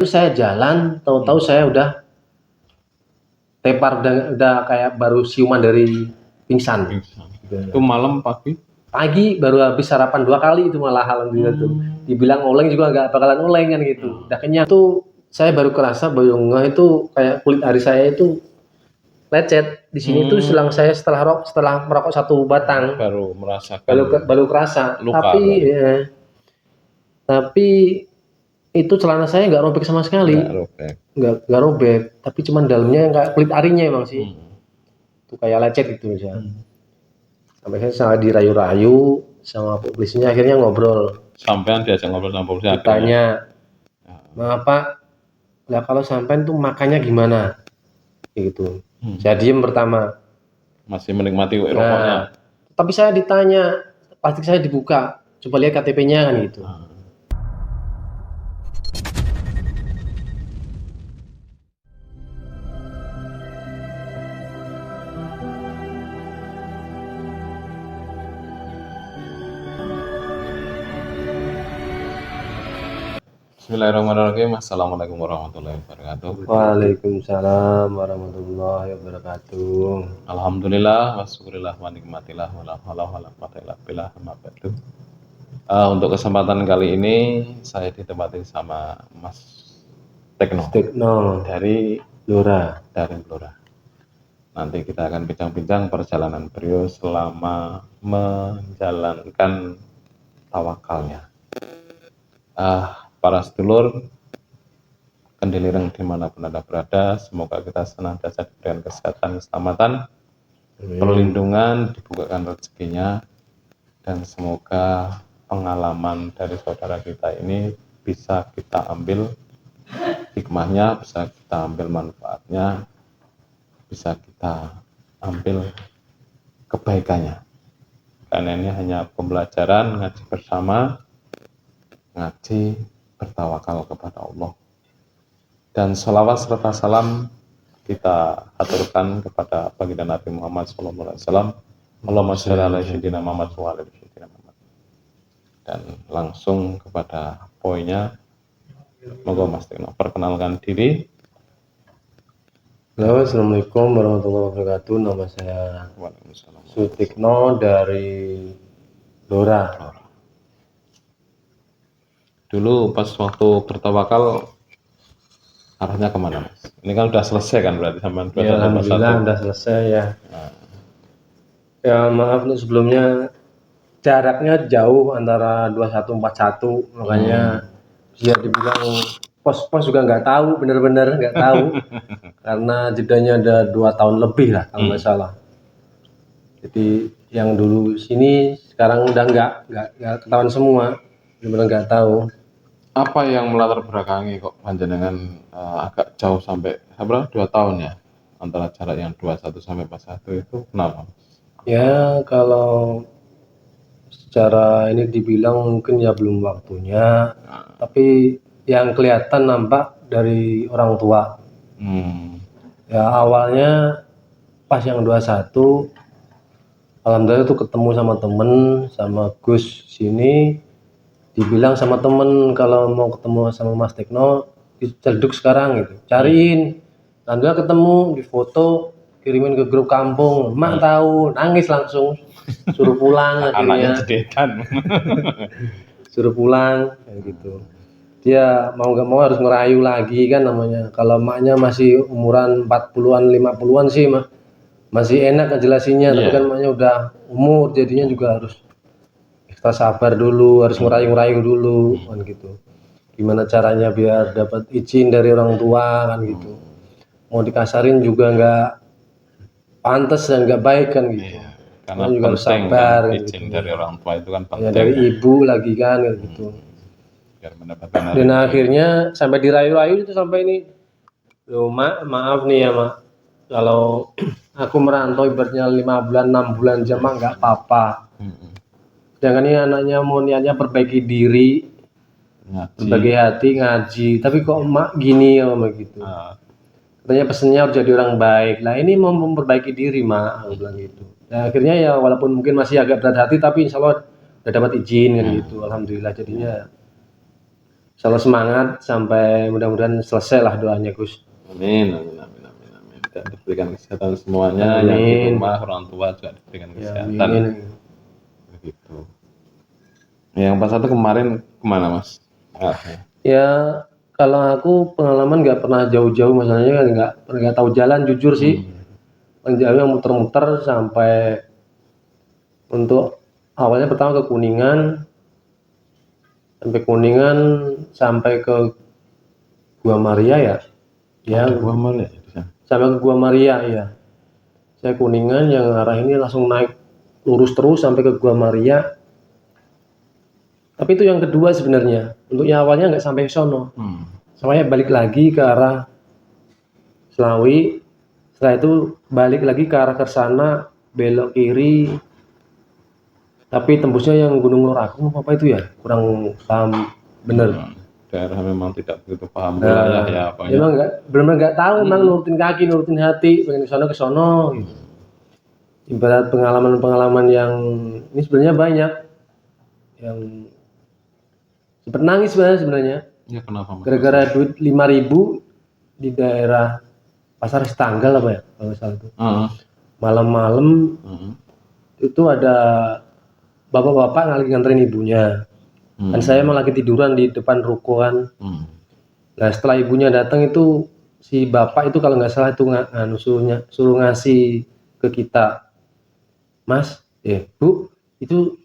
Terus saya jalan, tahu-tahu saya udah tepar, udah kayak baru siuman dari pingsan. Itu malam pagi? Pagi baru habis sarapan 2 kali itu malah, alhamdulillah tuh. Dibilang oleng juga nggak bakalan oleng kan gitu. Udah kenyang tuh, saya baru kerasa bahwa ngeh itu kayak kulit ari saya itu lecet. Di sini tuh setelah merokok 1 batang baru merasakan baru kerasa. luka. Tapi itu celana saya nggak robek sama sekali. Nggak robek, tapi cuman dalamnya yang kayak kulit arinya emang sih. Itu kayak lecet gitu ya. Sampai saya sangat dirayu-rayu sama polisinya, akhirnya ngobrol. Sampean diajak ngobrol sama polisi? Ditanya, "Maaf Pak, lah kalau sampean tuh makannya gimana?" Gitu. Saya diem pertama. Masih menikmati rokoknya. Tapi saya ditanya, plastik saya dibuka, coba lihat KTP-nya kan gitu. Bismillahirrahmanirrahim. Assalamualaikum warahmatullahi wabarakatuh. Waalaikumsalam warahmatullahi wabarakatuh. Alhamdulillah wa syukurillah wa nikmatillah wa la haula wa la quwwata illa billah, amma ba'du. Untuk kesempatan kali ini saya ditemani sama Mas Tekno dari Blora. Nanti kita akan bincang-bincang perjalanan beliau selama menjalankan tawakalnya. Para sedulur Kendilireng dimanapun Anda berada, semoga kita senantiasa diberikan kesehatan, keselamatan, perlindungan, dibukakan rezekinya, dan semoga pengalaman dari saudara kita ini bisa kita ambil hikmahnya, bisa kita ambil manfaatnya, bisa kita ambil kebaikannya. Karena ini hanya pembelajaran, ngaji bersama, ngaji bertawakal kepada Allah. Dan sholawat serta salam kita aturkan kepada baginda Nabi Muhammad SAW. Allahumma sholli ala sayyidina Muhammad wa ala sayyidina Muhammad. Dan langsung kepada poinnya, moga Mas Tekno perkenalkan diri. Halo, assalamualaikum warahmatullahi wabarakatuh. Nama saya Sutikno dari Blora. Dulu pas waktu bertawakal arahnya kemana, Mas? Ini kan udah selesai kan berarti sama 21. Ya, alhamdulillah udah selesai ya. Ya maaf nih sebelumnya, jaraknya jauh antara 2141, makanya biar dibilang pos-pos juga nggak tahu, bener-bener nggak tahu. Karena jedanya ada 2 tahun lebih lah kalau nggak salah. Jadi yang dulu sini sekarang udah nggak ketahuan semua, bener-bener nggak tahu. Apa yang melatar belakangi kok panjenengan agak jauh sampai berapa? 2 tahun ya, antara jarak yang 21 sampai 41 itu kenapa? Ya kalau secara ini dibilang mungkin ya belum waktunya, tapi yang kelihatan nampak dari orang tua. Ya awalnya pas yang 21, alhamdulillah tuh ketemu sama temen, sama Gus sini, dibilang sama temen kalau mau ketemu sama Mas Tekno di Celduk sekarang gitu, cariin. Alhamdulillah ketemu, di foto, kirimin ke grup kampung. Mak tahu, nangis langsung, suruh pulang akhirnya. Suruh pulang kayak gitu. Dia mau gak mau harus ngerayu lagi kan namanya. Kalau maknya masih umuran 40-an 50-an sih masih enak ngejelasinnya, tapi kan maknya udah umur, jadinya juga harus kita sabar dulu, harus ngerayu-ngerayu dulu kan gitu. Gimana caranya biar dapat izin dari orang tua kan gitu. Mau dikasarin juga nggak pantas dan nggak baik kan gitu. Karena juga harus sabar kan, izin gitu. Dari orang tua itu kan penting. Ya dari ibu lagi kan gitu. Biar mendapatkan. Dan akhirnya sampai dirayu-rayu itu sampai ini. Loh maaf nih ya Mak. Kalau aku merantau ibaratnya 5 bulan 6 bulan aja Mak nggak apa-apa. Sedangkan ini anaknya mau niatnya perbaiki diri, berbagai hati, ngaji, tapi kok Mak gini ya Mak gitu. Katanya pesennya harus jadi orang baik. Lah ini mau memperbaiki diri Mak, aku bilang gitu. Nah, akhirnya ya walaupun mungkin masih agak berat hati, tapi insya Allah udah dapat izin kan gitu. Alhamdulillah jadinya selalu semangat sampai mudah-mudahan selesai lah doanya Gus. Amin, amin, amin, amin, amin. Dan diberikan kesehatan semuanya, yang di Amin. rumah orang tua juga diberikan Ya, kesehatan. amin. Begitu. Yang pas satu kemarin kemana Mas? Ya kalau aku pengalaman nggak pernah jauh-jauh, masalahnya kan nggak tahu jalan jujur sih. Paling jauh yang muter-muter sampai untuk awalnya pertama ke Kuningan, sampai ke Gua Maria ya. Ya, Gua Maria di sana. sampai ke Gua Maria ya. Saya Kuningan yang arah ini langsung naik lurus terus sampai ke Gua Maria. Tapi itu yang kedua sebenarnya. Untuk yang awalnya nggak sampai ke sono. Saya balik lagi ke arah Selawi. Setelah itu balik lagi ke arah Kersana, belok kiri. Tapi tembusnya yang Gunung Luragung apa itu ya? Kurang paham bener. Daerah memang tidak begitu paham wilayah ya apa ya. Memang benar-benar nggak tahu, memang nurutin kaki, nurutin hati, pengen ke sono gitu. Ibarat pengalaman-pengalaman yang ini sebenarnya banyak yang sempat nangis sebenarnya. Ya kenapa Mas? Gara-gara duit 5.000 di daerah Pasar Tanggal apa ya kalau salah itu. Malam-malam itu ada bapak-bapak lagi nganterin ibunya. Dan saya emang lagi tiduran di depan ruko kan. Nah setelah ibunya datang itu si bapak itu kalau nggak salah itu suruh ngasih ke kita, Mas, Bu, itu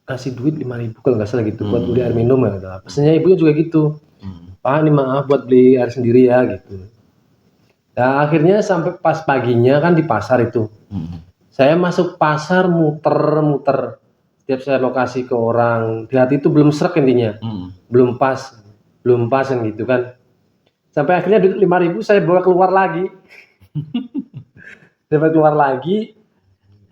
kasih duit 5.000 kalau nggak salah gitu buat beli air minum ya. Pesannya ibunya juga gitu, Pak ini maaf buat beli air sendiri ya gitu. Nah akhirnya sampai pas paginya kan di pasar itu, saya masuk pasar muter-muter. Setiap saya lokasi ke orang, di hati itu belum serak intinya, belum pas yang gitu kan. Sampai akhirnya duit 5.000 saya bawa keluar lagi.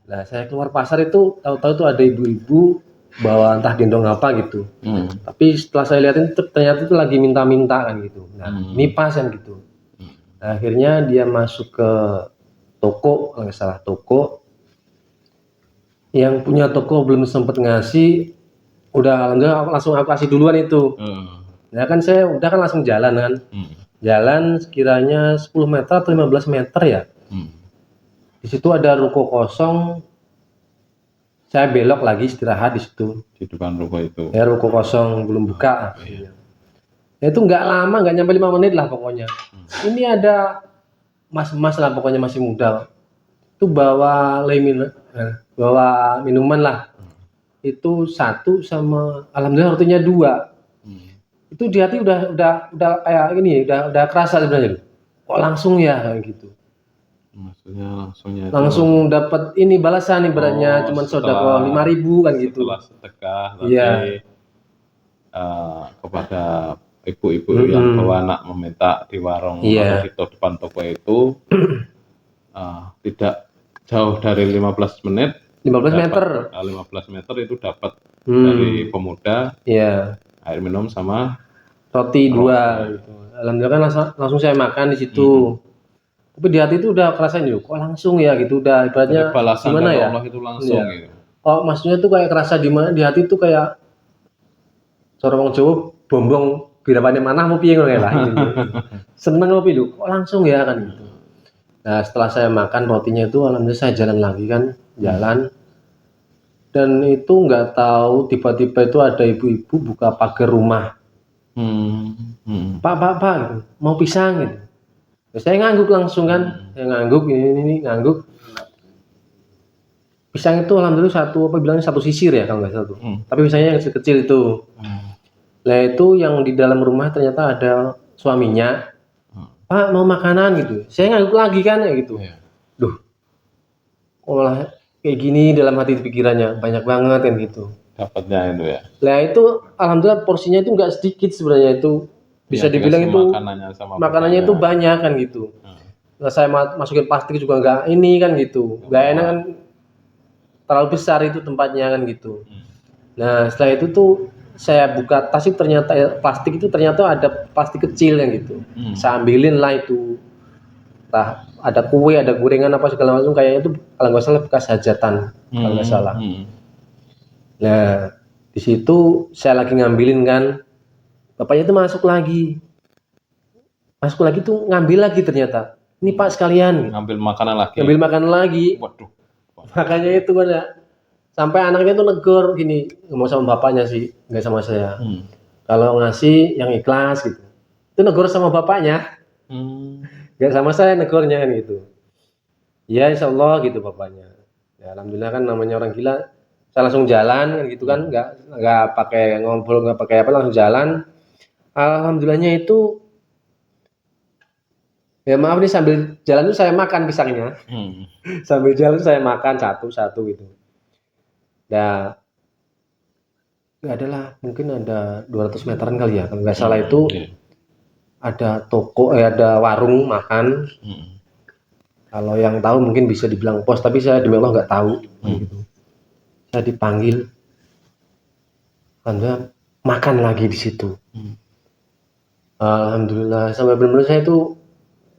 Nah saya keluar pasar itu tahu-tahu tuh ada ibu-ibu bawa entah gendong apa gitu. Tapi setelah saya lihatin ternyata itu lagi minta-minta kan gitu. Nah ini pas kan gitu. Nah, akhirnya dia masuk ke toko, kalau nggak salah toko. Yang punya toko belum sempet ngasih, udah alhamdulillah langsung aku kasih duluan itu. Nah kan saya udah kan langsung jalan kan. Jalan sekiranya 10 meter atau 15 meter ya. Di situ ada ruko kosong. Saya belok lagi istirahat di situ. Di depan ruko itu. Ya ruko kosong belum buka. Ya itu nggak lama, nggak nyampe 5 menit lah pokoknya. Ini ada mas-mas lah pokoknya masih muda. Itu bawa minuman lah. Itu satu sama alhamdulillah rotinya 2. Itu di hati udah kayak ini, udah kerasa sebenarnya. Kok langsung ya kayak gitu. Maksudnya langsung dapat ini balasan ibaratnya cuman sedekah 5.000 kan gitu. Setelah sedekah tadi kepada ibu-ibu yang bawa anak meminta di warung atau di depan toko itu tidak jauh dari 15 menit 15 meter 15 meter itu dapat dari pemuda air minum sama roti 2 gitu. Alhamdulillah kan langsung saya makan di situ. Tapi di hati itu udah kerasain yuk, kok langsung ya gitu, udah ibaratnya gimana ya? Allah itu langsung gitu. Oh maksudnya tuh kayak kerasa di mana di hati tuh kayak seorang wong Jawa bombong birapane manah mau piye ngono lah gitu. Seneng ngopi lho, kok langsung ya kan gitu. Nah setelah saya makan rotinya itu alhamdulillah saya jalan lagi kan, jalan. Dan itu nggak tahu tiba-tiba itu ada ibu-ibu buka pagar rumah. Pak gitu, mau pisang gitu. Saya ngangguk langsung kan, ini ngangguk. Pisang itu alhamdulillah satu sisir ya kalau nggak salah tuh. Tapi pisangnya yang kecil itu. Nah itu yang di dalam rumah ternyata ada suaminya. Pak mau makanan gitu. Saya ngangguk lagi kan ya gitu. Duh, kok malah kayak gini dalam hati pikirannya banyak banget kan gitu. Dapatnya itu ya. Nah itu alhamdulillah porsinya itu nggak sedikit sebenarnya itu. Bisa dibilang itu makanannya itu banyak kan gitu. Nah saya masukin plastik juga nggak ini kan gitu, nggak enak kan, terlalu besar itu tempatnya kan gitu. Nah setelah itu tuh saya buka tas itu ternyata plastik itu ternyata ada plastik kecil kan gitu. Saya ambilin lah itu, entah ada kue, ada gorengan apa segala macam kayaknya itu kalau nggak salah bekas hajatan kalau nggak salah. Nah di situ saya lagi ngambilin kan. Bapaknya itu masuk lagi tuh ngambil lagi ternyata. Ini Pak sekalian, Ngambil makanan lagi. ngambil makan lagi. Waduh. Makanya itu kan ya, sampai anaknya tuh negor gini, ngomong sama bapaknya sih, nggak sama saya. Kalau ngasih yang ikhlas gitu. Itu negor sama bapaknya, nggak sama saya negornya kan gitu. Ya insya Allah gitu bapaknya. Ya alhamdulillah kan namanya orang gila, saya langsung jalan kan gitu kan, nggak pakai ngobrol, nggak pakai apa, langsung jalan. Alhamdulillahnya itu, ya maaf nih, sambil jalan tuh saya makan pisangnya. Sambil jalan saya makan satu-satu gitu. Nah, nggak ada lah, mungkin ada 200 meteran kali ya, kalau nggak salah itu ada toko, ada warung makan. Kalau yang tahu mungkin bisa dibilang pos, tapi saya demi Allah nggak tahu. Gitu. Saya dipanggil, Anda makan lagi di situ. Alhamdulillah, sampai benar-benar saya itu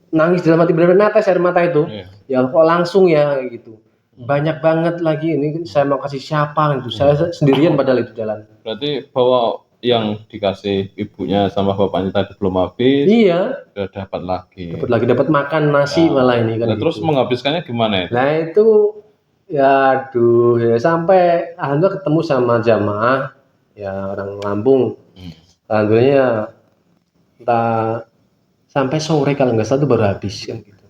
nangis dalam hati, benar-benar netes air mata itu. Ya kok langsung ya gitu. Banyak banget lagi, ini saya mau kasih siapa gitu. Saya sendirian padahal itu jalan. Berarti bahwa yang dikasih ibunya sama bapaknya tadi belum habis, Iya, udah dapat lagi. dapat makan nasi malah ini kan. Nah, terus gitu. menghabiskannya gimana itu? Nah itu, ya aduh, ya sampai alhamdulillah ketemu sama jamaah, ya orang Lampung. Alhamdulillah entah sampai sore kalau nggak salah itu baru habis kan gitu.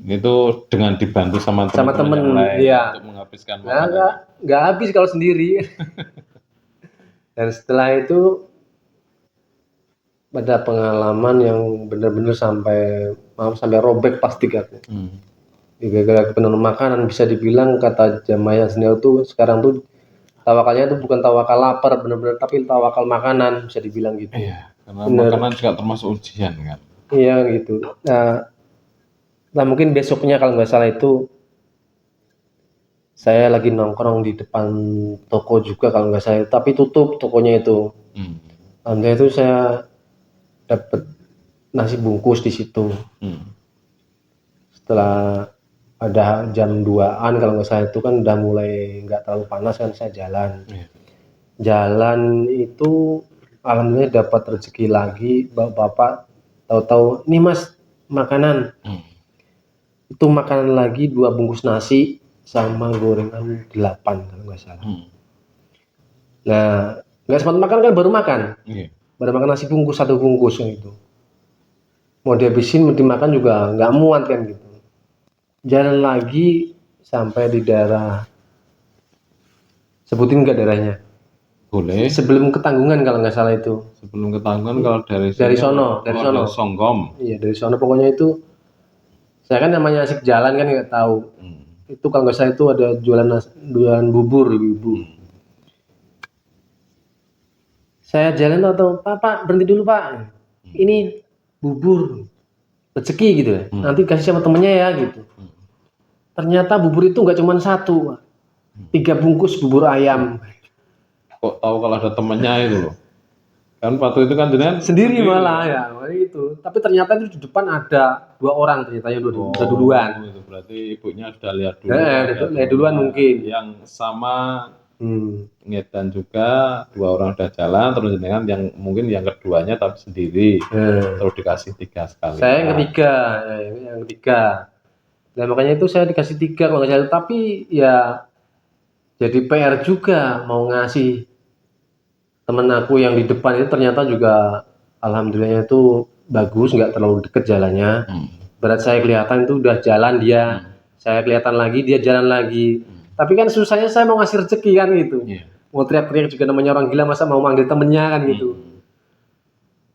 Itu dengan dibantu sama teman-teman yang lain iya. untuk menghabiskan Nah, makanan. nggak habis kalau sendiri. Dan setelah itu ada pengalaman yang benar-benar sampai robek plastik aku. Gara-gara penuh makanan, bisa dibilang kata jamaah senior tuh sekarang tuh tawakalnya tuh bukan tawakal lapar benar-benar, tapi tawakal makanan, bisa dibilang gitu. Iya, karena makanan juga termasuk ujian kan. Iya gitu. Nah mungkin besoknya kalau nggak salah itu saya lagi nongkrong di depan toko juga kalau nggak salah, tapi tutup tokonya itu. Alhamdulillah itu saya dapat nasi bungkus di situ. Setelah ada jam 2-an kalau nggak salah itu kan udah mulai nggak terlalu panas kan, saya jalan. Jalan itu alhamdulillah dapat rezeki lagi, bapak tahu-tahu ini Mas makanan. Itu makanan lagi 2 bungkus nasi sama gorengan 8 kalau nggak salah. Nah nggak sempat makan kan, baru makan. Baru makan nasi bungkus 1 bungkus gitu. Mau dihabisin, mau dimakan juga nggak muat kan gitu. Jalan lagi sampai di daerah, sebutin nggak daerahnya? Boleh. Sebelum Ketanggungan kalau nggak salah itu. Sebelum Ketanggungan kalau dari sono, Songgom. Iya dari sono pokoknya itu. Saya kan namanya asik jalan kan nggak tahu. Itu kalau nggak salah itu ada jualan bubur ibu. Saya jalan atau Pak berhenti dulu Pak. Ini bubur rezeki gitu ya. Nanti kasih sama temennya ya gitu. Ternyata bubur itu nggak cuma 1, Pak. 3 bungkus bubur ayam. Kok tahu kalau ada temennya itu loh? Kan Patu itu kan jenengan sendiri malah ya, itu. Tapi ternyata itu di depan ada 2 orang ternyata yang udah duluan. Itu berarti ibunya sudah lihat dulu. Lihat duluan mungkin. Yang sama ngedan juga 2 orang udah jalan, terus jenengan yang mungkin yang keduanya tapi sendiri. Terus dikasih 3 sekali. Saya yang ketiga. Nah makanya itu saya dikasih 3 kalau nggak salah, tapi ya jadi PR juga mau ngasih temen aku yang di depan itu, ternyata juga alhamdulillahnya itu bagus, nggak terlalu deket jalannya. Berat saya kelihatan itu udah jalan dia, saya kelihatan lagi dia jalan lagi. Tapi kan susahnya saya mau ngasih rezeki kan gitu. Mau teriak-teriak juga namanya orang gila, masa mau manggil temennya kan gitu.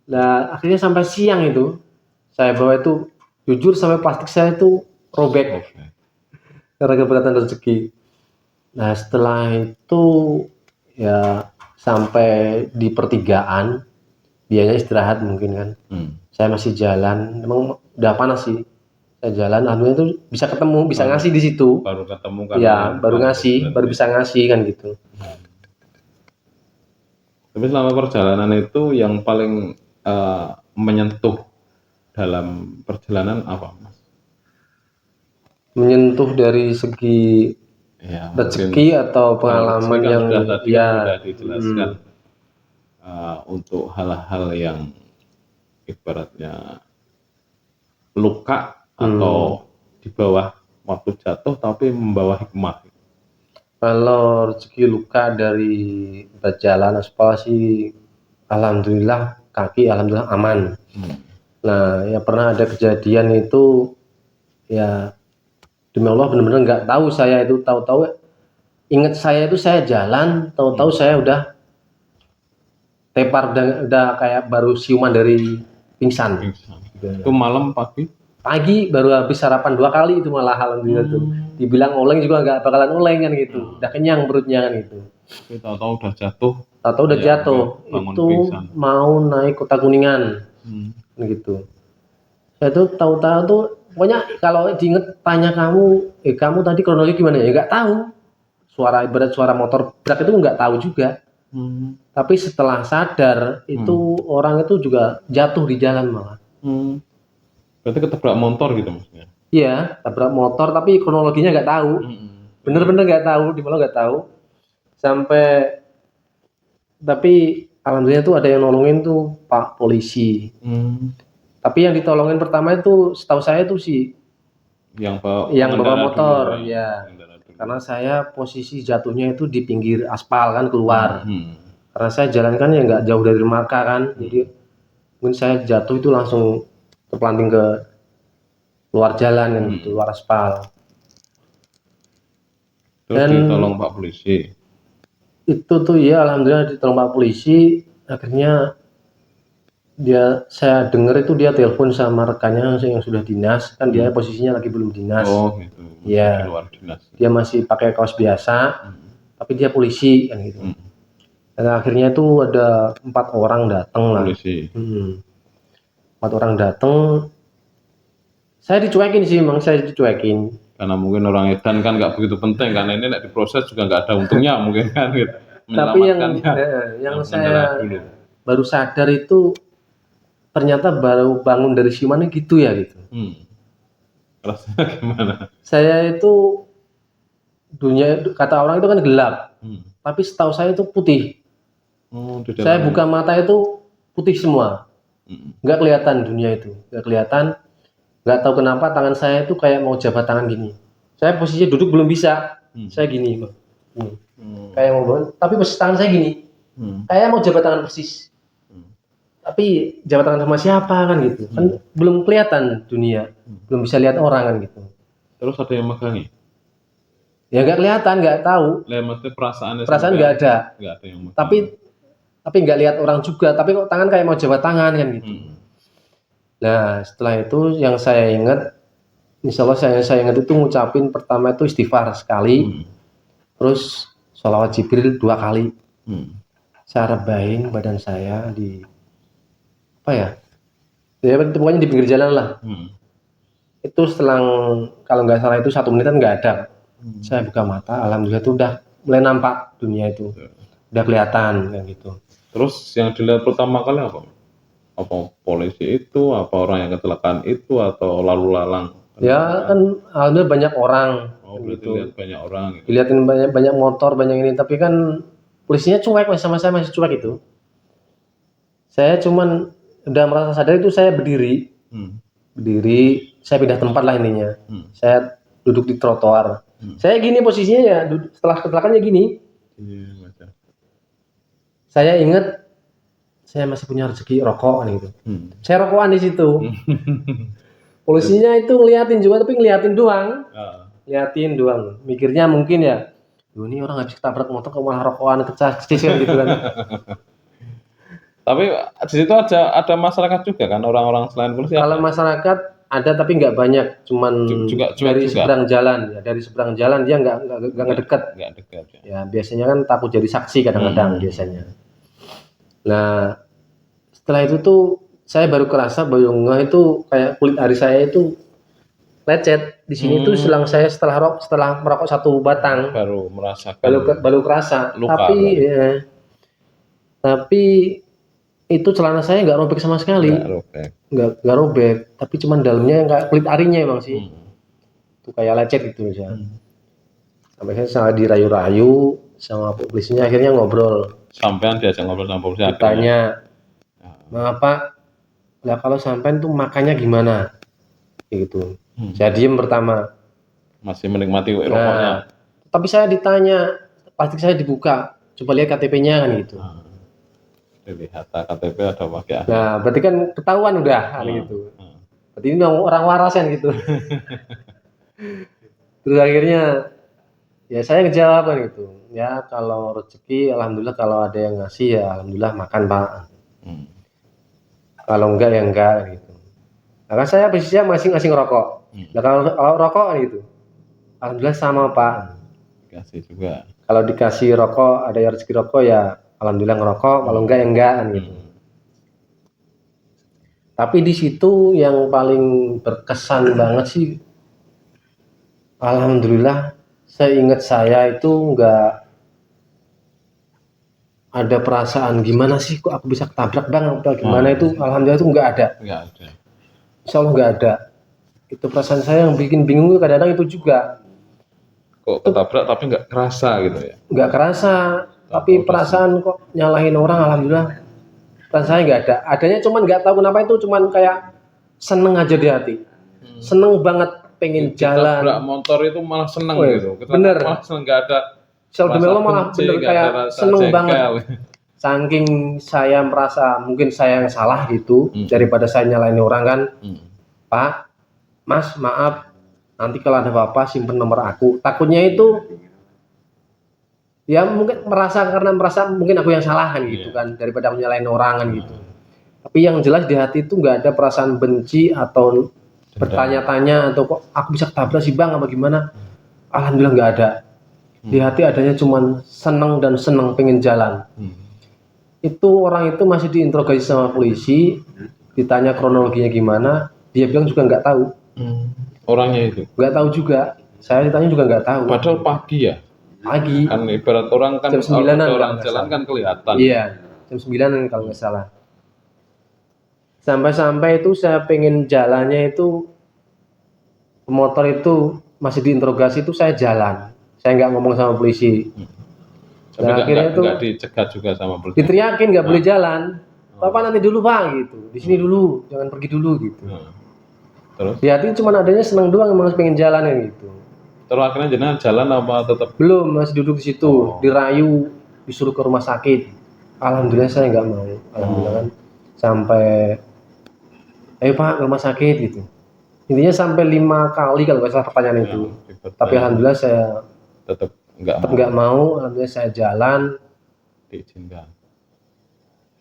Nah akhirnya sampai siang itu saya bawa itu, jujur sampai plastik saya itu robek karena keberatan rezeki. Nah setelah itu ya sampai di pertigaan, dianya istirahat mungkin kan. Saya masih jalan, memang udah panas sih. Saya jalan, alhamdulillah itu bisa ketemu, bisa ngasih di situ. Baru ketemu kan? Ya, baru ngasih, baru bisa ngasih kan gitu. Tapi selama perjalanan itu yang paling menyentuh dalam perjalanan apa, Mas? Menyentuh dari segi rezeki atau pengalaman yang sudah dijelaskan. untuk hal-hal yang ibaratnya luka atau di bawah waktu jatuh tapi membawa hikmah? Kalau rezeki luka dari berjalan aspal sih, alhamdulillah kaki alhamdulillah aman. Nah, ya pernah ada kejadian itu, ya demi Allah benar-benar nggak tahu saya itu, tahu-tahu ingat saya itu saya jalan, tahu-tahu saya udah tepar, udah kayak baru siuman dari pingsan. Itu malam pagi? Pagi baru habis sarapan 2 kali itu malah, alhamdulillah tuh. Dibilang oleng juga nggak bakalan oleng kan gitu. Udah kenyang perutnya kan gitu. Tapi tahu-tahu udah jatuh. Tahu-tahu udah jatuh. bangun Itu pingsan. mau naik Kota Kuningan. Gitu. Saya tuh tahu-tahu tuh, pokoknya kalau diinget tanya kamu tadi kronologi gimana ya? Nggak tahu. Suara ibarat suara motor berak itu nggak tahu juga. Tapi setelah sadar itu orang itu juga jatuh di jalan malah. Berarti ketabrak motor gitu maksudnya? Iya, tabrak motor tapi kronologinya nggak tahu. Bener-bener nggak tahu, di malah nggak tahu. Sampai tapi alhamdulillah tuh ada yang nolongin tuh Pak Polisi. Tapi yang ditolongin pertama itu setahu saya tuh sih yang bawa motor dulu, ya. Karena saya posisi jatuhnya itu di pinggir aspal kan, keluar. Karena saya jalan kan ya nggak jauh dari Marka kan, jadi mungkin saya jatuh itu langsung terpelanting ke luar jalan yang gitu, luar aspal. Terus ditolong Pak Polisi. Itu tuh ya alhamdulillah ditolong Pak Polisi. Akhirnya saya dengar itu dia telepon sama rekannya yang sudah dinas, kan dia posisinya lagi belum dinas. Oh gitu. Ya. Luar dinas. Dia masih pakai kaos biasa, tapi dia polisi kan gitu. Dan akhirnya itu ada 4 orang datang lah. Polisi. 4 orang datang. Saya dicuekin sih, emang saya dicuekin. Karena mungkin orang edan kan nggak begitu penting, karena ini diproses juga nggak ada untungnya mungkin kan gitu. Tapi yang saya baru sadar itu ternyata baru bangun dari siumannya gitu ya gitu. Rasanya gimana? Saya itu kata orang itu kan gelap, tapi setahu saya itu putih. Saya buka mata itu putih semua, nggak kelihatan dunia itu, nggak kelihatan. Nggak tahu kenapa tangan saya itu kayak mau jabat tangan gini. Saya posisinya duduk belum bisa, saya gini, kayak mau bangun, tapi posisi tangan saya gini, kayak mau jabat tangan persis. Tapi jabat tangan sama siapa kan gitu, kan belum kelihatan dunia, belum bisa lihat orang kan gitu. Terus ada yang megangi? Ya nggak kelihatan, nggak tahu. Maksudnya perasaan nggak ada. Nggak ada yang megang. Tapi nggak lihat orang juga, tapi kok tangan kayak mau jabat tangan kan gitu. Nah setelah itu yang saya ingat, insya Allah saya ingat itu ngucapin pertama itu istighfar sekali, terus sholawat Jibril 2 kali. Saya rebahin badan saya di ya pokoknya di pinggir jalan lah. Itu selang kalau nggak salah itu 1 menitan nggak ada. Saya buka mata, alhamdulillah itu udah mulai nampak dunia itu, udah kelihatan kan gitu. Terus yang dilihat pertama kali apa? Apa polisi itu, apa orang yang kecelakaan itu, atau lalu lalang? Ya kan alhamdulillah banyak orang. Gitu. Lihat banyak orang. Gitu. Dilihatin banyak motor, banyak ini, tapi kan polisinya cuek, sama saya masih cuek itu. Saya cuman udah merasa sadar itu saya berdiri, saya pindah tempat lah intinya. Saya duduk di trotoar. Saya gini posisinya ya, setelah kecelakaannya gini. Saya ingat saya masih punya rezeki rokok gitu. Saya rokokan di situ. Polisinya itu ngeliatin juga, tapi ngeliatin doang. Liatin doang. Mikirnya mungkin ya, ini orang habis ketabrak motor kok malah rokokan kecil gitu kan. Tapi di situ ada masyarakat juga kan, orang-orang selain polisi? Kalau masyarakat ada tapi nggak banyak, cuman dari seberang jalan ya, dari seberang jalan dia nggak ngedekat. Nggak dekat. Ya biasanya kan takut jadi saksi kadang-kadang biasanya. Nah setelah itu tuh saya baru kerasa bahwa itu kayak kulit ari saya itu lecet di sini tuh setelah merokok 1 batang baru merasakan, baru kerasa luka, tapi itu celana saya nggak robek sama sekali, nggak robek, tapi cuman dalamnya yang kayak kulit arinya emang sih, itu kayak lecet gitu ya. Sampai saya dirayu-rayu, sama polisinya, akhirnya ngobrol, Sampean diajak ngobrol sama polisi akhirnya. ditanya, mengapa, lah kalau sampean tuh makannya gimana, gitu. Saya diem pertama. Masih menikmati rokoknya. Tapi saya ditanya, plastik saya dibuka, coba lihat KTP-nya kan gitu. Dilihat KTP ada pakai. Nah, berarti kan ketahuan udah kan gitu. Berarti ini orang waras kan gitu. Terus akhirnya ya saya ngejawab kan gitu. Ya kalau rezeki alhamdulillah, kalau ada yang ngasih ya alhamdulillah makan Pak. Kalau enggak ya enggak gitu. Nah, kan saya posisinya masih ngasih ngerokok. Nah kalau rokok gitu, alhamdulillah sama Pak. Dikasih juga. Kalau dikasih rokok, ada yang rezeki rokok ya alhamdulillah ngerokok. Kalau enggak ya enggak kan gitu. Tapi di situ yang paling berkesan banget sih, alhamdulillah, seingat saya itu enggak ada perasaan gimana sih kok aku bisa ketabrak bang atau gimana itu, alhamdulillah itu enggak ada. Enggak ada. Insya Allah enggak ada. Itu perasaan saya yang bikin bingung kadang-kadang itu juga. Kok ketabrak tapi enggak kerasa gitu ya? Enggak kerasa, tapi perasaan kok nyalahin orang, alhamdulillah perasaan saya enggak ada. Adanya cuman enggak tahu kenapa itu cuman kayak seneng aja di hati. Seneng banget pengen jalan. Ketabrak motor itu malah seneng gitu. Bener. Malah seneng, enggak ada. Demi Allah malah bener kayak seneng banget. Saking saya merasa mungkin saya yang salah gitu, daripada saya nyalain orang kan. Pak, Mas, maaf, nanti kalau ada apa-apa simpen nomor aku. Takutnya itu ya mungkin karena merasa mungkin aku yang salah kan gitu kan, daripada aku nyalain orang kan gitu. Tapi yang jelas di hati itu nggak ada perasaan benci atau bertanya-tanya atau kok aku bisa ketabrak sih bang apa gimana. Alhamdulillah nggak ada. Di hati adanya cuman seneng dan seneng pengen jalan. Itu orang itu masih diinterogasi sama polisi, ditanya kronologinya gimana, dia bilang juga nggak tahu. Orangnya itu nggak tahu juga, saya ditanya juga nggak tahu. Padahal pagi ya? Pagi. Kan ibarat orang kan jam 9-an orang jalan kan kelihatan. Iya, jam 9-an kalau nggak salah. Sampai-sampai itu saya pengen jalannya itu, motor itu masih diinterogasi itu saya jalan. Saya nggak ngomong sama polisi. Tapi Nah, akhirnya itu nggak dicegat juga sama polisi. diteriakin nggak boleh jalan. Bapak nanti dulu pak gitu. Di sini dulu, jangan pergi dulu gitu. Terus? Di hati cuma adanya senang doang, emang pengen jalan ya gitu. Terus akhirnya jenengan jalan apa tetap? Belum, masih duduk di situ, dirayu, disuruh ke rumah sakit. Alhamdulillah saya nggak mau. Alhamdulillah kan sampai, ayo pak ke rumah sakit gitu. Intinya sampai 5 kali kalau nggak salah pertanyaan itu. Tapi alhamdulillah saya tetap nggak mau. Alhamdulillah saya jalan. Diizinkan.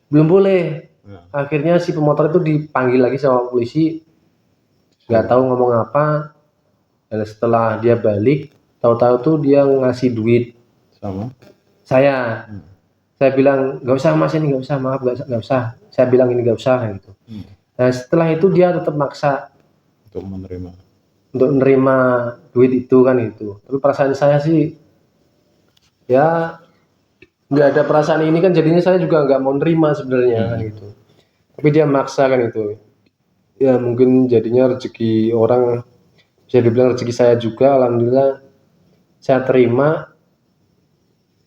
Belum boleh. Akhirnya si pemotor itu dipanggil lagi sama polisi. Nggak tahu ngomong apa. Dan setelah dia balik, tahu-tahu tuh dia ngasih duit sama saya. Saya bilang nggak usah mas, ini nggak usah, maaf nggak usah. Saya bilang ini nggak usah gitu. Nah setelah itu dia tetap maksa untuk menerima duit itu kan itu. Tapi perasaan saya sih ya nggak ada perasaan ini kan, jadinya saya juga nggak mau nerima sebenarnya kan gitu. Tapi dia maksa kan itu. Ya mungkin jadinya rezeki orang, bisa dibilang rezeki saya juga. Alhamdulillah saya terima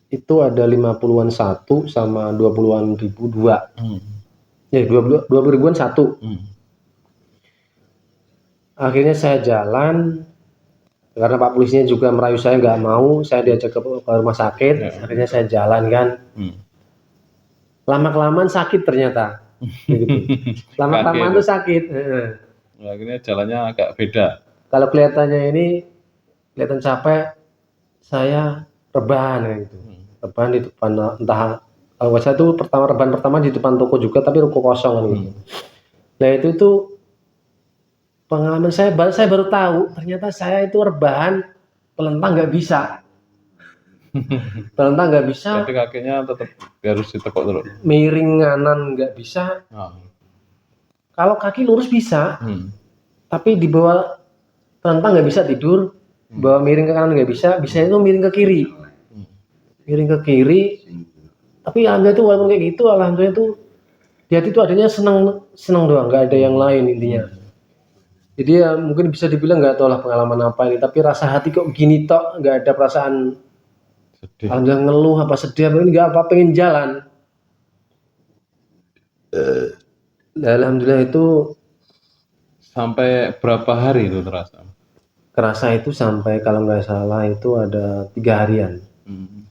itu ada 50-an satu sama 20-an ribu dua. Ya 20 ribuan satu. Akhirnya saya jalan karena Pak polisinya juga merayu saya nggak mau, saya diajak ke rumah sakit. Akhirnya saya jalan kan. Lama-kelamaan sakit ternyata. Gitu. Lama-kelamaan tuh sakit. Akhirnya jalannya agak beda. Kalau kelihatannya ini kelihatan capek, saya rebahan gitu. Rebahan di depan, entah kalau nggak salah itu rebahan pertama di depan toko juga, tapi toko kosong kan gitu. Nah itu tuh pengalaman saya baru tahu ternyata saya itu rebahan telentang nggak bisa. Telentang nggak bisa. Jadi kakinya tetap harus ditekuk dulu. Miring kanan nggak bisa. Kalau kaki lurus bisa, tapi di bawah telentang nggak bisa tidur. Bawa miring ke kanan nggak bisa, bisa itu miring ke kiri. Miring ke kiri. Tapi alhamdulillah itu walaupun kayak gitu, alhamdulillah itu di hati itu adanya senang doang, nggak ada yang lain intinya. Jadi ya mungkin bisa dibilang nggak tahu lah pengalaman apa ini, tapi rasa hati kok gini tok, nggak ada perasaan Sedih. Alhamdulillah ngeluh apa sedih apa ini nggak apa pengen jalan. Nah, alhamdulillah itu Sampai berapa hari itu terasa? kerasa itu sampai kalau nggak salah itu ada 3 harian.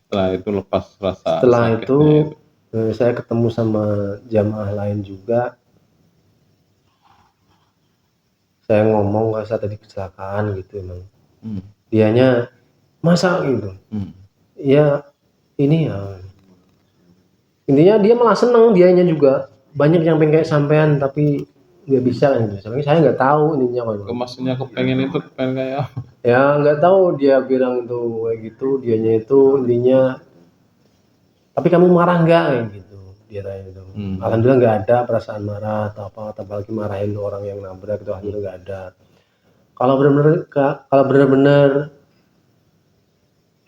Setelah itu lepas rasa Setelah itu sakitnya itu. saya ketemu sama jamaah lain juga. Saya ngomong kalau saya tadi kecelakaan gitu emang. Dianya masa gitu. Ya ini ya. Intinya dia malah seneng dianya juga. Banyak yang pengen kayak sampean tapi nggak bisa kan gitu. Soalnya saya nggak tahu ininya kan. Maksudnya kepengen itu kepengen kayak apa? Ya nggak tahu dia bilang itu kayak gitu. Dianya itu intinya. Tapi kamu marah nggak kayak gitu. Dia tanya itu. Alhamdulillah nggak ada perasaan marah atau apa. Apalagi marahin orang yang nabrak itu alhamdulillah nggak ada. Kalau benar-benar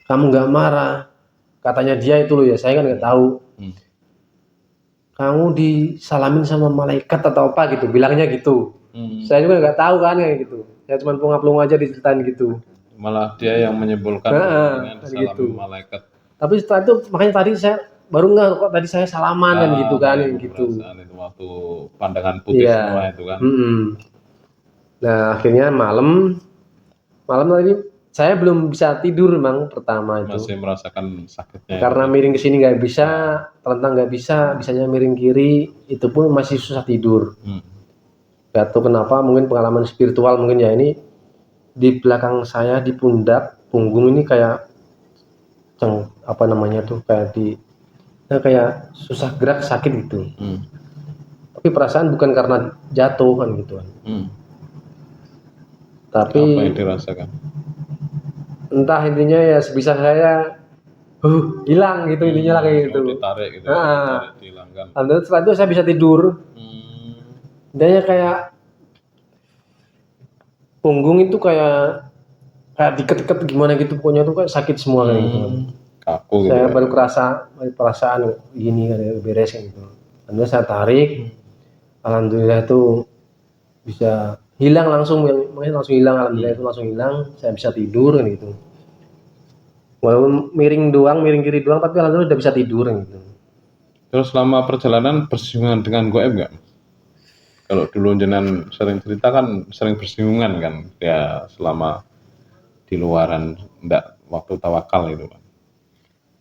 kamu nggak marah, katanya dia itu loh ya, saya kan nggak tahu. Kamu disalamin sama malaikat atau apa gitu, bilangnya gitu. Saya juga nggak tahu kan kayak gitu. Saya cuma plong aja diceritain gitu. Malah dia yang menyimpulkan dengan disalamin gitu. malaikat. Tapi setelah itu makanya tadi saya baru nggak kok tadi saya salaman kan gitu kan gitu. Itu waktu pandangan putih semua itu kan. Nah akhirnya malam tadi saya belum bisa tidur memang pertama itu. Masih merasakan sakitnya. Karena miring ke sini nggak bisa, telentang nggak bisa, bisanya miring kiri, itu pun masih susah tidur. Gak tahu kenapa, mungkin pengalaman spiritual mungkin ya ini di belakang saya di pundak, punggung ini kayak apa namanya tuh kayak susah gerak sakit gitu. Tapi perasaan bukan karena jatuh kan gitu kan. Tapi apa yang dirasakan? Entah intinya ya sebisa saya hilang gitu intinya lah kayak gitu. Ditarik gitu. Ditarik, dihilangkan. Alhamdulillah setelah itu saya bisa tidur. Dia kayak punggung itu kayak diket-ket gimana gitu pokoknya tuh kayak sakit semua kayak gitu. Kaku gitu. Saya baru perasaan gini kan beres kayak gitu. Alhamdulillah saya tarik. Alhamdulillah itu bisa hilang langsung, makanya langsung hilang. Alhamdulillah itu langsung hilang. Saya bisa tidur kan gitu. Walaupun miring kiri doang, tapi alhamdulillah udah bisa tidur gitu. Terus selama perjalanan bersinggungan dengan goib nggak? Kalau dulu jenengan sering cerita kan sering bersinggungan kan ya selama di luaran enggak waktu tawakal itu kan.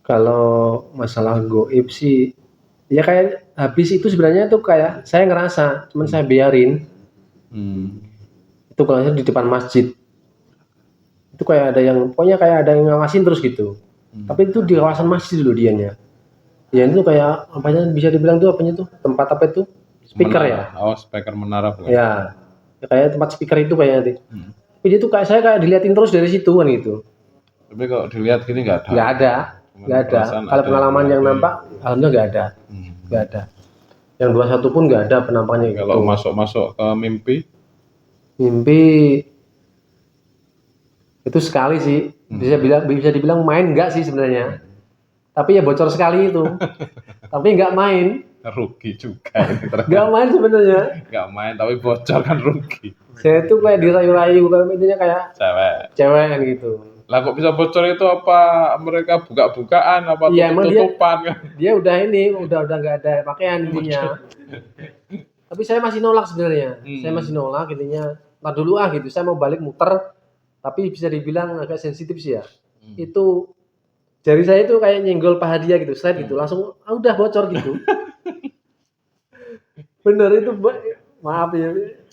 Kalau masalah goib sih ya kayak habis itu sebenarnya tuh kayak saya ngerasa cuman saya biarin. Itu kalau di depan masjid itu kayak ada yang pokoknya kayak ada yang ngawasin terus gitu. Tapi itu di kawasan masjid dulu dianya. Ya itu kayak apanya bisa dibilang tuh apanya tuh tempat apa itu speaker menara. ya. Oh speaker menara bukan? Ya kayak tempat speaker itu kayaknya nanti. Tapi dia tuh kayak saya kayak diliatin terus dari situ kan gitu. Tapi kalau dilihat gini nggak ada. Nggak ada. Kalau pengalaman yang nampak alhamdulillah nggak ada. Nggak ada. Yang 21 pun nggak ada penampakannya gitu. Kalau masuk ke mimpi itu sekali sih. Bisa dibilang main nggak sih sebenarnya. Tapi ya bocor sekali itu. Tapi nggak main. Rugi juga ini ternyata. Nggak main sebenarnya. Nggak main tapi bocor kan rugi. Saya itu kayak dirayu-rayu, intinya kayak cewek kan gitu. Lah kok bisa bocor itu apa mereka buka-bukaan apa tutup-tutupan kan? Dia udah nggak ada pakaian intinya. Tapi saya masih nolak sebenarnya. Saya masih nolak intinya. Ntar dulu gitu. Saya mau balik muter, tapi bisa dibilang agak sensitif sih ya. Itu jari saya itu kayak nyenggol paha dia gitu, slide gitu, langsung udah bocor gitu. Bener itu, maaf ya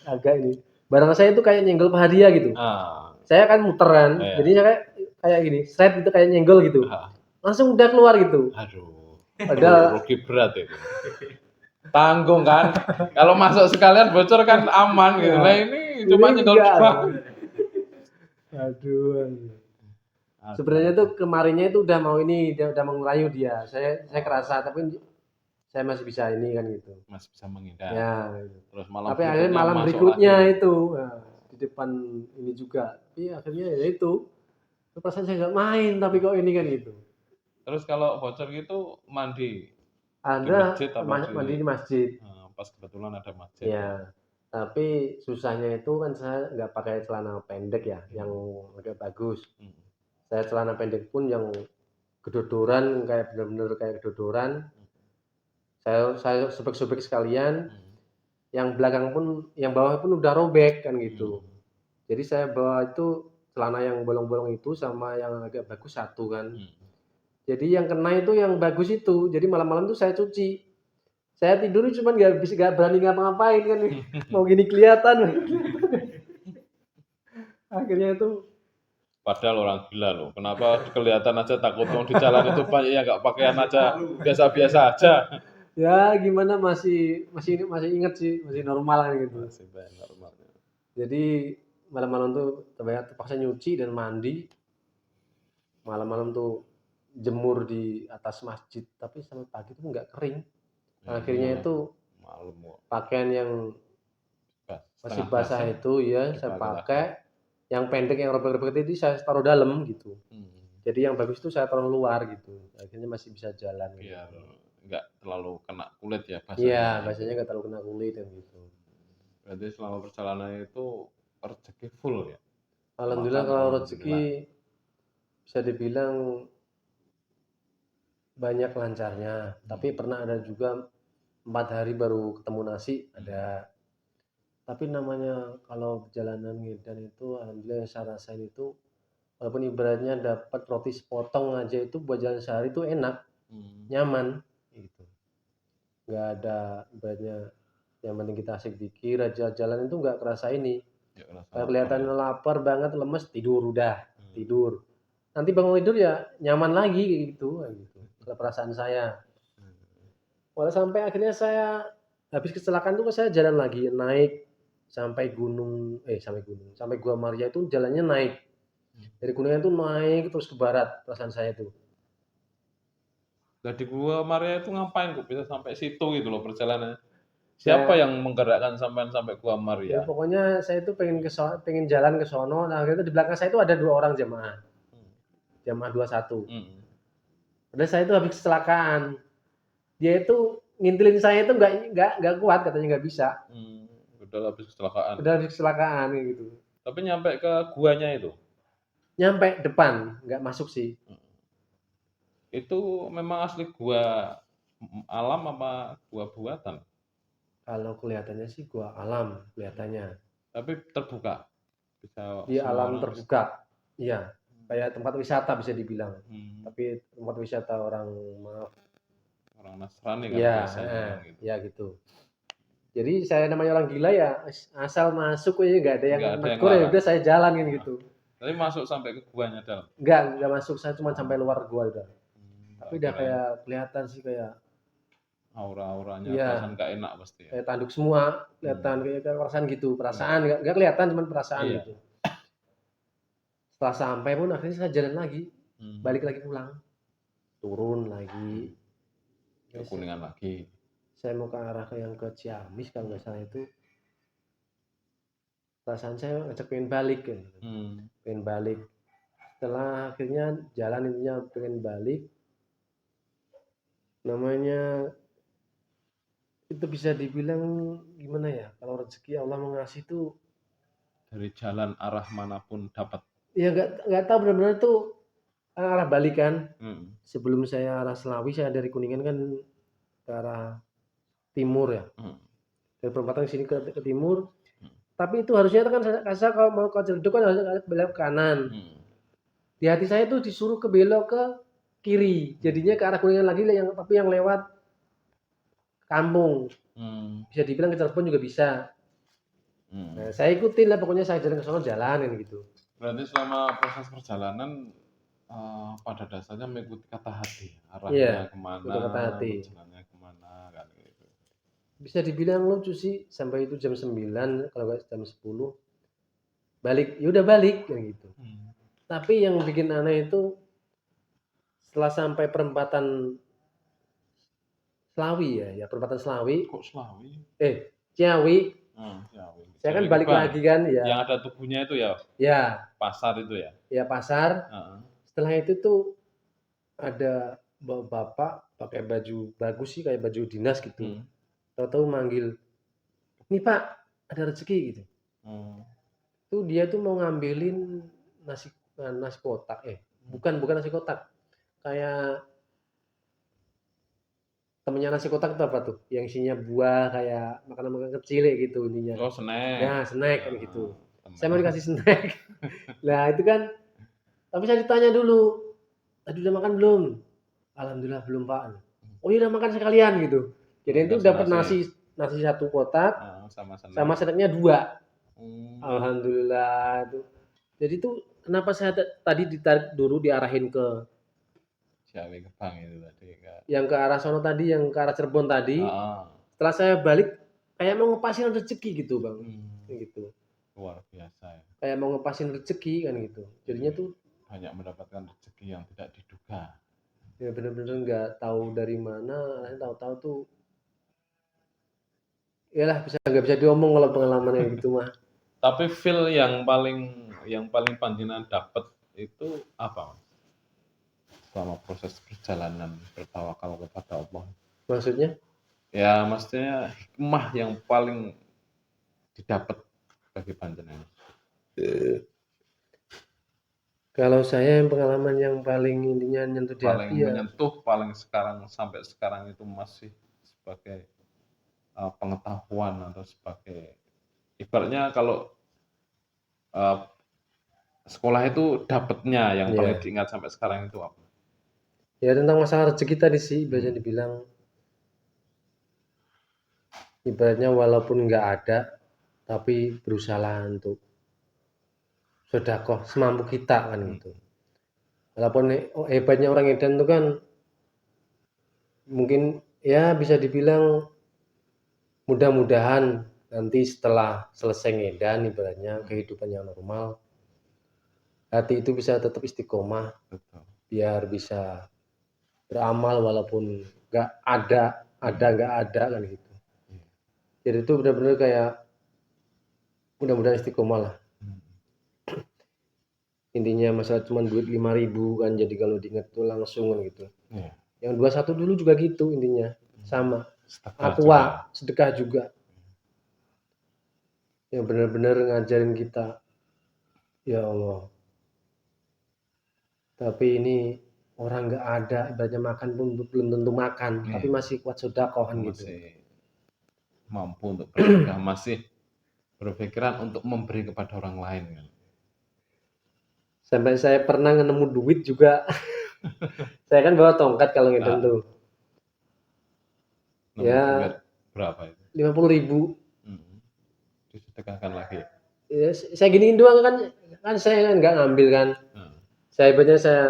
agak ini. Barang saya itu kayak nyenggol paha dia gitu. Saya kan muteran, jadinya kayak gini, slide itu kayak nyenggol gitu. Langsung udah keluar gitu. Aduh. Padahal rugi berat itu. Tanggung kan. Kalau masuk sekalian bocor kan aman gitu. Nah ini cuma nyenggol doang. Aduh. Sebenarnya tuh kemarinnya itu udah mau ngerayu dia. Saya kerasa tapi saya masih bisa ini kan gitu. Masih bisa menghindar. Ya. Terus malam tapi akhirnya malam berikutnya itu di depan ini juga. Tapi akhirnya ya itu. Perasaan saya nggak main tapi kok ini kan gitu. Terus kalau bocor gitu mandi. Ada mandi di masjid. Pas kebetulan ada masjid. Ya. Tapi susahnya itu kan saya nggak pakai celana pendek ya, yang agak bagus. Saya celana pendek pun yang kedodoran, kayak bener-bener kayak kedodoran. Saya sobek-sobek sekalian, yang belakang pun, yang bawah pun udah robek kan gitu. Jadi saya bawa itu celana yang bolong-bolong itu sama yang agak bagus satu kan. Jadi yang kena itu yang bagus itu. Jadi malam-malam tuh saya cuci. Saya tidur cuman nggak berani ngapa-ngapain kan. Mau gini kelihatan. Akhirnya itu Padahal orang gila loh. Kenapa kelihatan aja takut dong di jalan itu banyak yang nggak pakaian aja biasa-biasa aja. ya gimana masih inget sih, masih normal kan gitu. Masih banyak normalnya. Jadi malam-malam tuh terpaksa nyuci dan mandi. Malam-malam tuh jemur di atas masjid, tapi sampai pagi tuh nggak kering. Akhirnya itu malam pakaian yang masih basah itu ya saya pakai, yang pendek yang robek-robek itu saya taruh dalam gitu. Jadi yang bagus itu saya taruh luar gitu. Akhirnya masih bisa jalan. Biar nggak terlalu kena kulit ya basahnya. Iya, basahnya nggak terlalu kena kulit dan gitu. Berarti selama perjalanan itu rezeki full ya? Alhamdulillah kalau rezeki bisa dibilang banyak lancarnya. Tapi pernah ada juga 4 hari baru ketemu nasi, ada. Tapi namanya kalau perjalanan ngedan itu alhamdulillah yang saya rasain itu, walaupun ibaratnya dapat roti sepotong aja itu buat jalan sehari itu enak, nyaman gitu. Nggak ada ibaratnya yang penting kita asik dikir aja jalan itu nggak kerasa ini. Kalau kelihatan lapar banget, lemes, tidur udah, tidur. Nanti bangun tidur ya nyaman lagi gitu. Kalau perasaan saya. Walau sampai akhirnya saya habis kecelakaan tuh saya jalan lagi naik sampai sampai Gua Maria itu jalannya naik. Dari Kuningan tuh naik terus ke barat perasaan saya tuh. Nah di Gua Maria itu ngapain kok bisa sampai situ gitu loh perjalanannya? Siapa yang menggerakkan sampai Gua Maria? Ya pokoknya saya itu pengen jalan ke sono. Nah akhirnya di belakang saya itu ada 2 orang jamaah 21. Padahal saya itu habis kecelakaan. Dia itu ngintilin saya itu nggak kuat, katanya nggak bisa. Udah habis kecelakaan. Udah habis kecelakaan kayak gitu. Tapi nyampe ke guanya itu? Nyampe depan, nggak masuk sih. Itu memang asli gua alam apa gua buatan? Kalau kelihatannya sih gua alam kelihatannya. Tapi terbuka. Bisa Di alam orang terbuka. Iya, kayak tempat wisata bisa dibilang. Tapi tempat wisata orang orang Nasrani kan Iya, biasanya gitu. ya gitu. Jadi saya namanya orang gila ya asal masuk aja nggak ada yang negur ya udah saya jalanin gitu. Tapi masuk sampai ke guanya dalam? Nggak masuk, saya cuma sampai luar gua udah. Tapi udah kayak kelihatan sih kayak aura-auranya iya, perasaan nggak enak pasti ya. kayak tanduk semua, kelihatan kayak perasaan gitu, perasaan nggak kelihatan cuman perasaan gitu. Setelah sampai pun akhirnya saya jalan lagi, balik lagi pulang, turun lagi. Ke Kuningan lagi. Saya mau ke arah yang ke Ciamis kalau nggak salah itu. Perasaan saya ngajak pengen balik kan, pengen balik. Setelah akhirnya jalan intinya pengen balik, namanya itu bisa dibilang gimana ya, kalau rezeki Allah mengasih itu dari jalan arah manapun dapat. Ya nggak tahu benar-benar itu arah balik kan. Sebelum saya arah Selawi, saya dari Kuningan kan ke arah timur ya. Dari perempatan sini ke timur. Tapi itu harusnya kan saya kalau mau ke Ciledug kan harus belok ke kanan. Di hati saya tuh disuruh ke belok ke kiri. Jadinya ke arah Kuningan lagi tapi yang lewat kampung. Bisa dibilang ke Cirebon juga bisa. Nah, saya ikutin lah pokoknya saya jalan ke sana jalanin gitu. Berarti selama proses perjalanan pada dasarnya mengikuti kata hati, arahnya kemana, jalannya kemana kan gitu. Bisa dibilang lucu sih sampai itu jam 9 kalau nggak jam 10 balik, ya udah balik kayak gitu. Tapi yang bikin aneh itu setelah sampai perempatan Selawi ya perempatan Selawi. Kok Selawi? Ciawi. Ciawi. Saya kan balik lagi kan ya. Yang ada tubuhnya itu ya? Ya. Pasar itu ya? Ya pasar. Setelah itu tuh ada bapak pakai baju bagus sih kayak baju dinas gitu. Tahu-tahu manggil, nih Pak ada rezeki gitu. Tuh dia tuh mau ngambilin nasi kotak. Bukan nasi kotak. kayak temennya nasi kotak itu apa tuh? Yang isinya buah kayak makanan-makanan kecil gitu intinya. Oh, snack. Nah, snack Ya, kan gitu. Saya mau temen. dikasih snack. Nah, itu kan tapi saya ditanya dulu, "Tadi udah makan belum?" "Alhamdulillah belum, Pak." "Oh iya udah makan sekalian," gitu. Oh, Jadi itu dikasih dapat nasi. nasi nasi 1 kotak Sama snack. sama snacknya 2. Hmm, Alhamdulillah itu. Jadi itu kenapa saya tadi ditarik dulu diarahin ke Ciawi Gebang itu tadi Kak. yang ke arah sono tadi, yang ke arah Cirebon tadi. Ah, Setelah saya balik kayak mau ngepasin rezeki gitu, Bang. hmm, Kayak gitu. luar biasa ya. Kayak mau ngepasin rezeki kan gitu. Jadinya Jadi tuh banyak mendapatkan rezeki yang tidak diduga. ya bener-bener nggak tahu dari mana, saya tahu-tahu tuh iyalah nggak bisa diomong kalau pengalaman kayak gitu mah. Tapi feel yang paling panjenengan dapat itu apa, Mas? Selama proses perjalanan bertawakal kepada Allah. Maksudnya Ya, maksudnya hikmah yang paling didapat bagi panjenengan. kalau saya yang pengalaman yang paling intinya nyentuh di Paling hati ya menyentuh, paling sekarang sampai sekarang itu masih sebagai pengetahuan atau sebagai ibaratnya kalau uh, sekolah itu dapatnya yang paling ya diingat sampai sekarang itu apa? ya tentang masalah rezeki tadi sih biasanya Hmm. dibilang ibaratnya walaupun nggak ada tapi berusaha untuk sedekah semampu kita kan Hmm. gitu. Walaupun hebatnya orang edan itu kan mungkin ya bisa dibilang mudah-mudahan nanti setelah selesai ngedan ibaratnya kehidupan yang normal hati itu bisa tetap istiqomah Betul. biar bisa beramal walaupun nggak ada nggak ada kan gitu. Iya. Jadi itu benar-benar kayak mudah-mudahan istiqomah lah. Hmm. Intinya masalah cuma duit 5.000 kan jadi kalau diingat tuh langsung kan gitu. Iya. Yang 21 dulu juga gitu intinya sama. Sedekah Aqua juga. sedekah juga yang benar-benar ngajarin kita ya Allah. Tapi ini orang nggak ada ibaratnya makan pun belum tentu makan tapi Iya. masih kuat sedekah kan gitu. Masih mampu untuk bersedekah, masih berpikiran untuk memberi kepada orang lain kan. Sampai saya pernah nemu duit juga. Saya kan bawa tongkat kalau ngedan Nah, tuh. nemu duit Ya berapa itu? 50.000. Hmm. Disedekahkan lagi. Ya, saya giniin doang kan kan saya kan nggak ngambil kan. Nah, Saya ibaratnya saya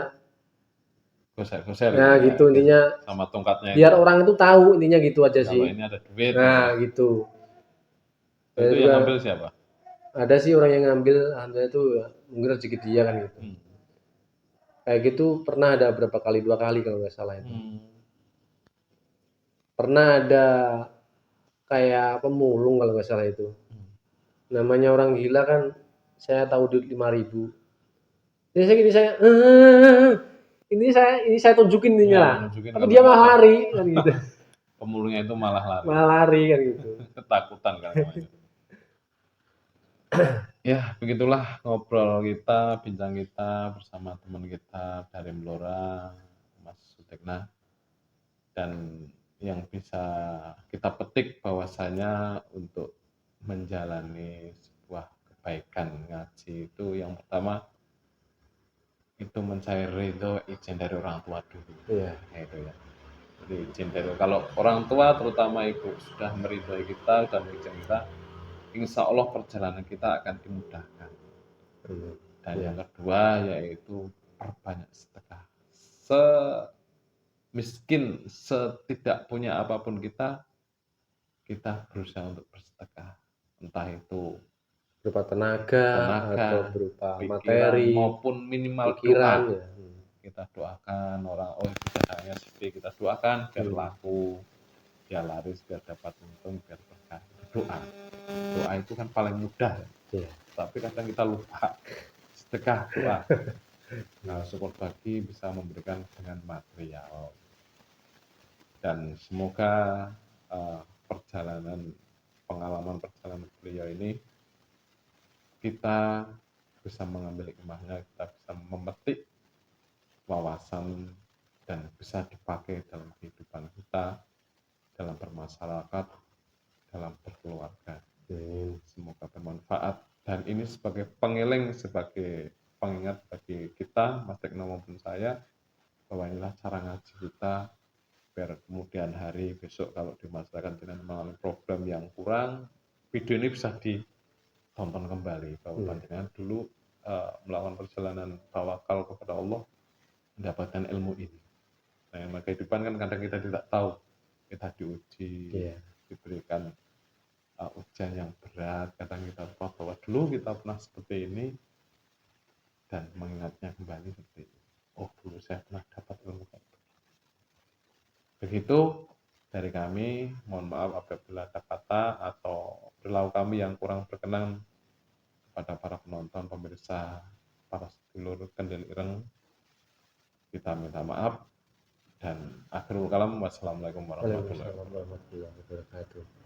goser-goser ya gitu ya, gitu intinya sama tongkatnya itu. biar orang itu tahu intinya gitu aja Kalau sih. ini ada duit gitu. Nah gitu. Saya Itu yang juga ngambil siapa? ada sih orang yang ngambil alhamdulillah itu ya, mungkin rezeki dia kan gitu. Hmm. Kayak gitu pernah ada berapa kali 2 kali kalau nggak salah itu. Hmm. Pernah ada kayak pemulung kalau nggak salah itu. Hmm. Namanya orang gila kan saya tahu duit 5.000. Jadi saya gini saya ini saya tunjukin intinya Ya, lah. nunjukin Tapi kalau dia nggak malah ada. lari kan gitu. Pemulungnya itu malah lari. Malah lari kan gitu. Ketakutan kan namanya. Ya, begitulah ngobrol kita, bincang kita bersama teman kita dari Blora, Mas Sutekna. Dan yang bisa kita petik bahwasanya untuk menjalani sebuah kebaikan ngaji itu yang pertama itu mencari ridho izin dari orang tua dulu. Iya. Nah, itu ya. Jadi izin dari kalau orang tua terutama ibu sudah meridhoi kita dan izin kita, insya Allah perjalanan kita akan dimudahkan. Dan Iya. yang kedua yaitu perbanyak sedekah. Semiskin, setidak punya apapun kita berusaha untuk bersedekah. Entah itu Berupa tenaga atau tenaga, berupa pikiran materi, maupun minimal pikiran doa. ya. Kita doakan orang, oh itu dadanya sepi, kita doakan biar laku, biar laris, biar dapat untung, biar berkah. Doa. Doa itu kan paling mudah. Iya. Tapi kadang kita lupa. Sedekah doa. Nah, syukur bagi bisa memberikan dengan material. Dan semoga pengalaman perjalanan beliau ini kita bisa mengambil hikmahnya, kita bisa memetik wawasan dan bisa dipakai dalam kehidupan kita, dalam bermasyarakat, dalam berkeluarga. Semoga bermanfaat, dan ini sebagai pengeling, sebagai pengingat bagi kita, Mas Tekno maupun saya, bahwa inilah cara ngaji kita, biar kemudian hari besok kalau di masyarakat dengan mengalami problem yang kurang, video ini bisa ditonton kembali, bahwa panjenengan dulu melakukan perjalanan tawakal kepada Allah, mendapatkan ilmu ini. Nah, yang kehidupan kan kadang kita tidak tahu, kita diuji, diberikan ujian yang berat, kadang kita lupa bahwa dulu kita pernah seperti ini, dan mengingatnya kembali seperti ini. Oh, dulu saya pernah dapat ilmu kayak begitu dari kami. Mohon maaf apabila ada kata atau perilaku kami yang kurang berkenan kepada para penonton, pemirsa, para sedulur Kendil Ireng. Kita minta maaf, dan akhirul kalam, wassalamualaikum warahmatullahi wabarakatuh. Waalaikumsalam warahmatullahi wabarakatuh.